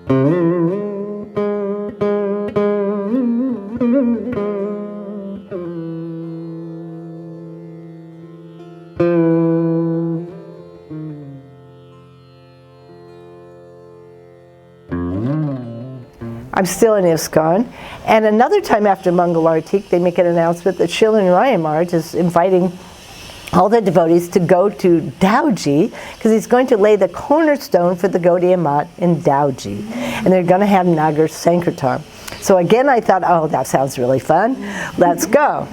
I'm still in ISKCON, and another time after Mangal Artik, they make an announcement that Srila Gurudeva Maharaj is inviting all the devotees to go to Dauji, because he's going to lay the cornerstone for the Gaudiya Math in Dauji, and they're going to have Nagar Sankirtan. So again I thought, oh, that sounds really fun, let's go.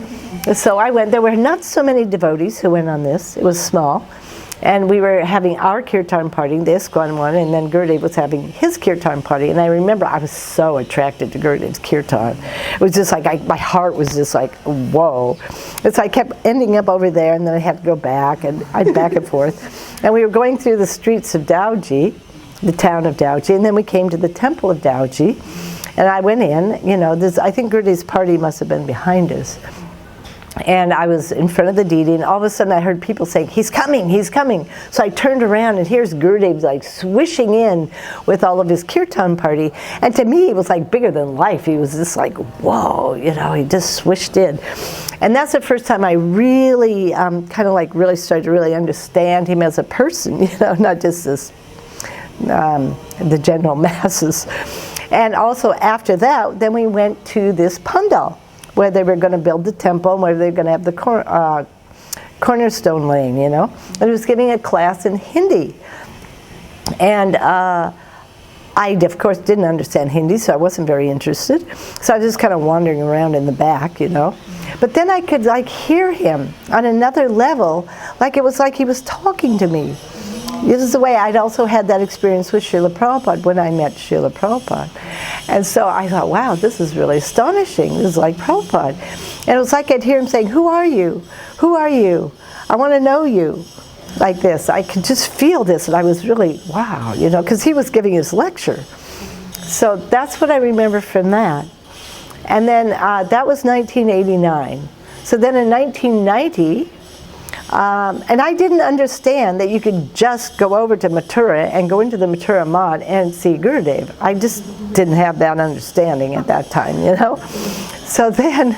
So I went. There were not so many devotees who went on this, it was small. And we were having our kirtan party, the ISKCON one, and then Gurudev was having his kirtan party. And I remember I was so attracted to Gurudev's kirtan. It was just like, my heart was just like, whoa. And so I kept ending up over there, and then I had to go back, and back and forth. And we were going through the streets of Dauji, the town of Dauji, and then we came to the temple of Dauji. And I went in, you know, I think Gurudev's party must have been behind us. And I was in front of the didi, and all of a sudden I heard people saying, he's coming, he's coming. So I turned around, and here's Gurudev like swishing in with all of his kirtan party. And to me, it was like bigger than life. He was just like, whoa, you know, he just swished in. And that's the first time I really, kind of like really started to really understand him as a person, you know, not just this, the general masses. And also after that, then we went to this pandal, where they were going to build the temple, and where they were going to have the cornerstone laying, you know. And he was giving a class in Hindi. And I, of course, didn't understand Hindi, so I wasn't very interested. So I was just kind of wandering around in the back, you know. But then I could, like, hear him on another level, like it was like he was talking to me. This is the way I'd also had that experience with Srila Prabhupada when I met Srila Prabhupada. And so I thought, wow, this is really astonishing. This is like Prabhupada. And it was like I'd hear him saying, who are you? Who are you? I want to know you. Like this. I could just feel this, and I was really, wow, you know, because he was giving his lecture. So that's what I remember from that. And then that was 1989. So then in 1990, and I didn't understand that you could just go over to Mathura and go into the Mathura Math and see Gurudev. I just didn't have that understanding at that time, you know. So then,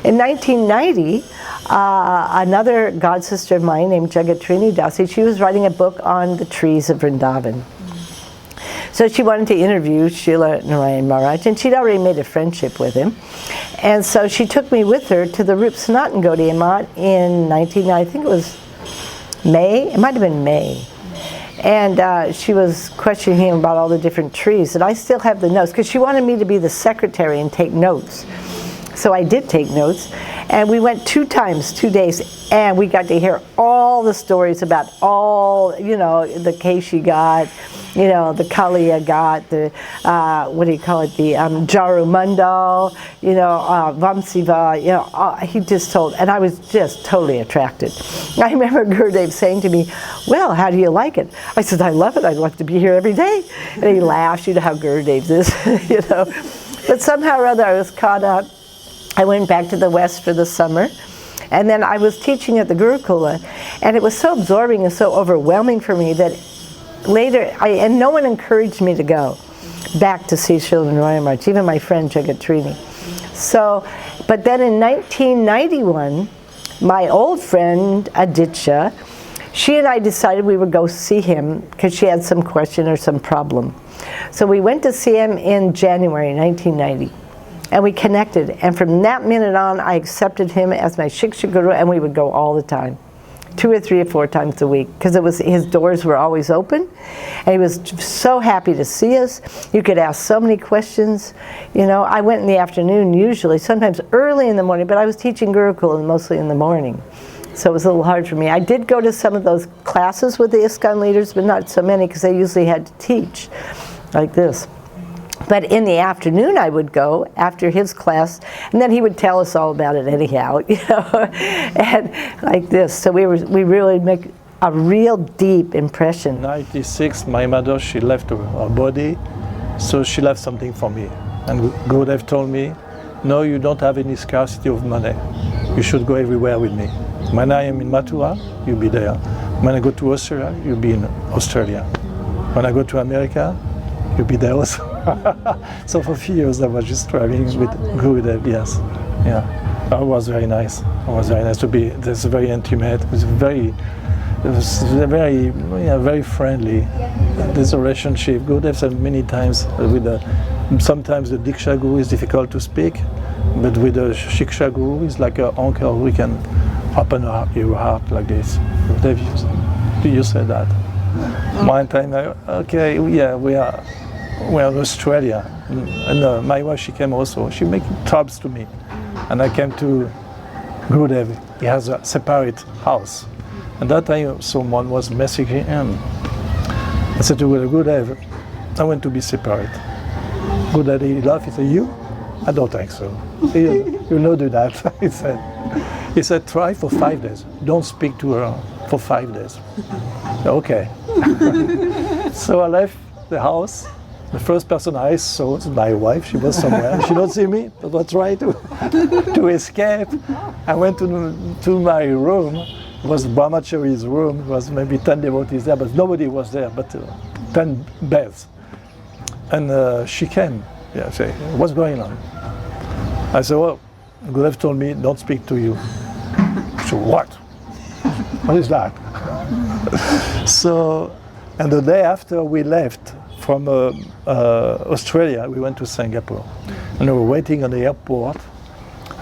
in 1990, another god sister of mine named Jagatrini Dasi, she was writing a book on the trees of Vrindavan. So she wanted to interview Srila Gurudeva Maharaj, and she'd already made a friendship with him. And so she took me with her to the Rup Sanatan Gaudiya Math in I think it was May, it might have been May. And she was questioning him about all the different trees, and I still have the notes, because she wanted me to be the secretary and take notes. So I did take notes, and we went 2 times, 2 days, and we got to hear all the stories about all, you know, the Keshi got, you know, the Kaliya got, the, what do you call it, the Jaru Mandal, you know, Vamsiva, you know, he just told, and I was just totally attracted. I remember Gurudev saying to me, well, how do you like it? I said, I love it, I'd love to be here every day. And he laughed, you know how Gurudev is, you know. But somehow or other I was caught up. I went back to the West for the summer, and then I was teaching at the Gurukula, and it was so absorbing and so overwhelming for me that later, and no one encouraged me to go back to see Srila Gurudeva Maharaj, even my friend Jagatrini. So, but then in 1991, my old friend Aditya, she and I decided we would go see him because she had some question or some problem. So we went to see him in January 1990. And we connected, and from that minute on, I accepted him as my Shiksha Guru, and we would go all the time, 2 or 3 or 4 times a week, because it was, his doors were always open, and he was so happy to see us. You could ask so many questions. You know, I went in the afternoon usually, sometimes early in the morning, but I was teaching Gurukula mostly in the morning, so it was a little hard for me. I did go to some of those classes with the ISKCON leaders, but not so many, because they usually had to teach like this. But in the afternoon I would go after his class, and then he would tell us all about it anyhow, you know, and like this. So we really make a real deep impression. In 96, my mother, she left her body, so she left something for me. And Gurudev told me, no, you don't have any scarcity of money. You should go everywhere with me. When I am in Mathura, you'll be there. When I go to Australia, you'll be in Australia. When I go to America, you'll be there also. So for a few years I was just traveling with Gurudev, yes. Yeah. It was very nice. It was very nice to be, this very intimate, it was very, very friendly. This relationship, Gurudev said many times, sometimes the Diksha Guru is difficult to speak, but with the Shiksha Guru, it's like an uncle who can open your heart like this. Gurudev, you said that. One time, we are in Australia, and my wife, she came also. She made tubs to me, and I came to Gurudev. He has a separate house, and that time someone was messaging him. I said to Gurudev, I want to be separate. Gurudev, he laughed. He said, "You? I don't think so. You not do that." He said, try for 5 days. Don't speak to her for 5 days. Okay. So I left the house. The first person I saw was my wife. She was somewhere. She don't see me, but I tried to escape. I went to my room. It was Brahmachari's room. It was maybe 10 devotees there, but nobody was there, but 10 beds. And she came. Yeah, she said, what's going on? I said, well, Gurudev told me, don't speak to you. So what? What is that? So, and the day after we left from Australia, we went to Singapore. And we were waiting on the airport.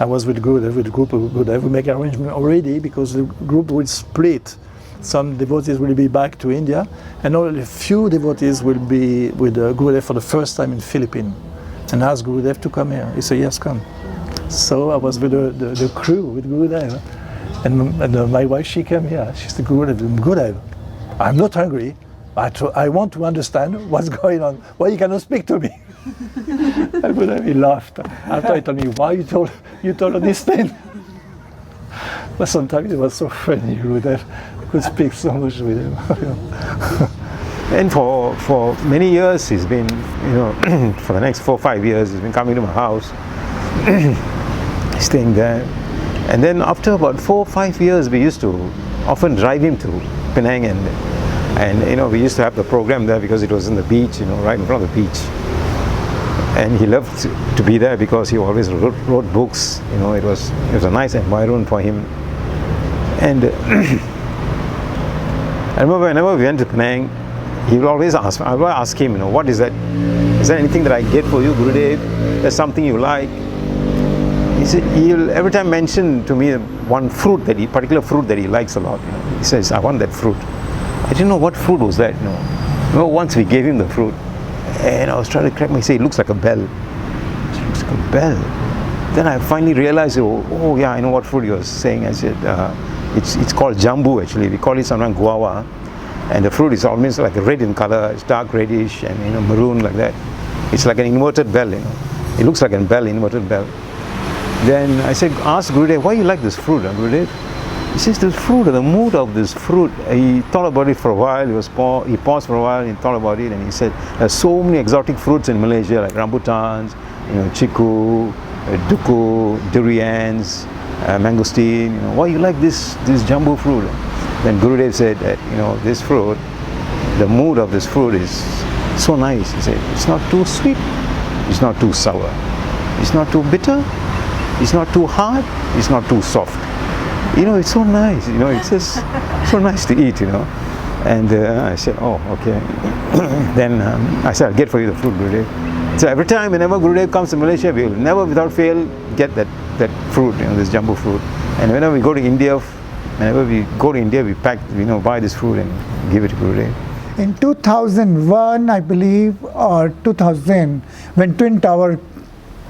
I was with Gurudev, with a group of Gurudev. We make arrangement already because the group will split. Some devotees will be back to India, and only a few devotees will be with Gurudev for the first time in Philippines. And asked Gurudev to come here. He said, yes, come. So I was with the crew, with Gurudev. And my wife, she came here. She said, Gurudev, I'm not hungry. I want to understand what's going on. Why you cannot speak to me? And Gurudev, he laughed. After he told me, why you told her this thing? But sometimes it was so funny, Gurudev. I could speak so much with him. And for many years, he's been, for the next 4 or 5 years, he's been coming to my house, staying there. And then after about 4 or 5 years, we used to often drive him to Penang, and we used to have the program there because it was in the beach, right in front of the beach. And he loved to be there because he always wrote books. It was a nice environment for him. And I remember whenever we went to Penang, he would always ask. I would ask him, what is that? Is there anything that I get for you, Gurudev? There's something you like? He'll every time mention to me one particular fruit that he likes a lot. He says, I want that fruit. I didn't know what fruit was that. Once we gave him the fruit, and I was trying to crack my say, it looks like a bell. It looks like a bell. Then I finally realized, oh yeah, I know what fruit he was saying. I said, it's called jambu actually. We call it sometimes guava. And the fruit is almost like red in color. It's dark reddish and maroon like that. It's like an inverted bell. It looks like a bell, inverted bell. Then I said, ask Gurudev, why you like this fruit, Gurudev? He says, this fruit, the mood of this fruit. He thought about it for a while. He paused for a while. He thought about it, and he said, there's so many exotic fruits in Malaysia, like rambutans, chiku, duku, durians, mangosteen. Why you like this jambu fruit? Then Gurudev said that this fruit, the mood of this fruit is so nice. He said, it's not too sweet, it's not too sour, it's not too bitter, it's not too hard, it's not too soft. It's so nice. It's just so nice to eat. And I said, oh, okay. Then I said, I'll get for you the fruit, Gurudev. So every time, whenever Gurudev comes to Malaysia, we will never, without fail, get that fruit, this jambu fruit. And whenever we go to India, we pack, buy this fruit and give it to Gurudev. In 2001, I believe, or 2000, when Twin Tower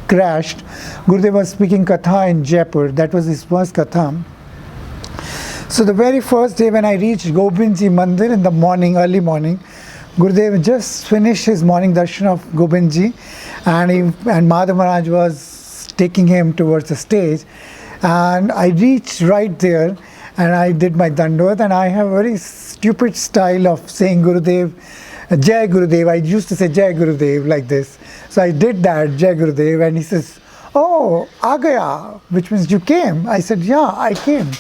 crashed, Gurudev was speaking Katha in Jaipur. That was his first Katha. So the very first day when I reached Gobindji Mandir in the morning, early morning, Gurudev just finished his morning darshan of Gobindji, and Madhav Maharaj was taking him towards the stage. And I reached right there, and I did my dandavata, and I have a very stupid style of saying Gurudev, Jai Gurudev. I used to say Jai Gurudev like this. So I did that, Jai Gurudev, and he says, oh, aa gaya, which means you came. I said, yeah, I came.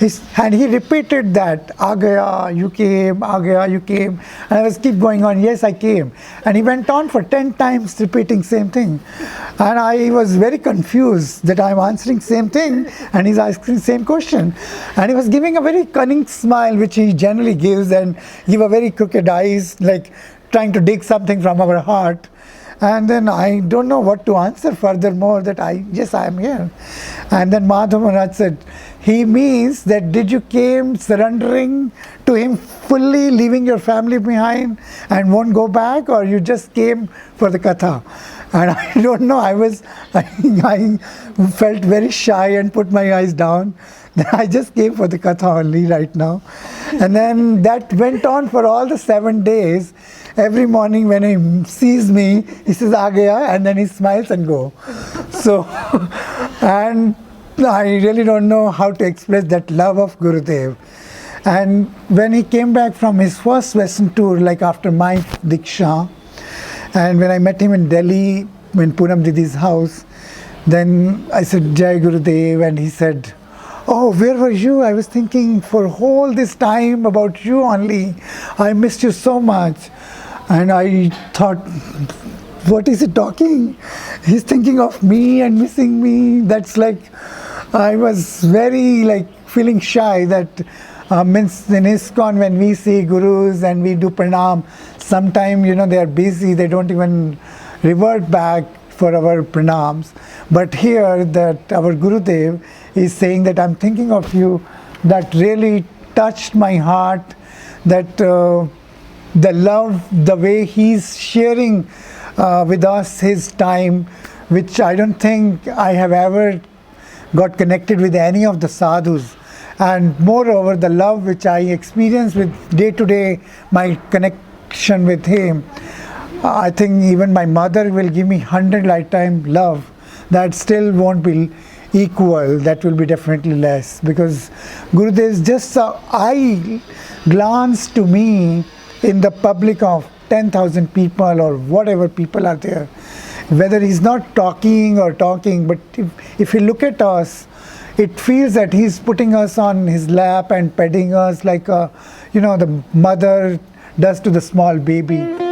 And he repeated that, "Aa gaya, you came, aa gaya, you came." And I was keep going on, "Yes, I came." And he went on for 10 times repeating same thing. And I was very confused that I'm answering same thing and he's asking same question. And he was giving a very cunning smile, which he generally gives, and give a very crooked eyes, like trying to dig something from our heart. And then I don't know what to answer furthermore, that yes, I am here. And then Madhav Maharaj said, he means that did you came surrendering to him fully, leaving your family behind and won't go back, or you just came for the katha? And I don't know, I felt very shy and put my eyes down. I just came for the katha only right now. And then that went on for all the 7 days. Every morning when he sees me, he says, "Aa gaya," and then he smiles and go. So, and I really don't know how to express that love of Gurudev. And when he came back from his first Western tour, like after my Diksha, and when I met him in Delhi, in Poonam Didi's house, then I said, "Jai Gurudev," and he said, "Oh, where were you? I was thinking for all this time about you only. I missed you so much." And I thought, what is he talking? He's thinking of me and missing me. That's like, I was very like feeling shy that means in ISKCON when we see gurus and we do pranam, sometime they are busy, they don't even revert back for our pranams. But here that our Gurudev is saying that I'm thinking of you, that really touched my heart, that the love, the way he's sharing with us his time, which I don't think I have ever got connected with any of the sadhus. And moreover, the love which I experience with day to day, my connection with him, I think even my mother will give me 100 lifetime love. That still won't be equal, that will be definitely less. Because Gurudev is just an eye glance to me in the public of 10,000 people or whatever people are there. Whether he's not talking or talking, but if you look at us, it feels that he's putting us on his lap and petting us like the mother does to the small baby.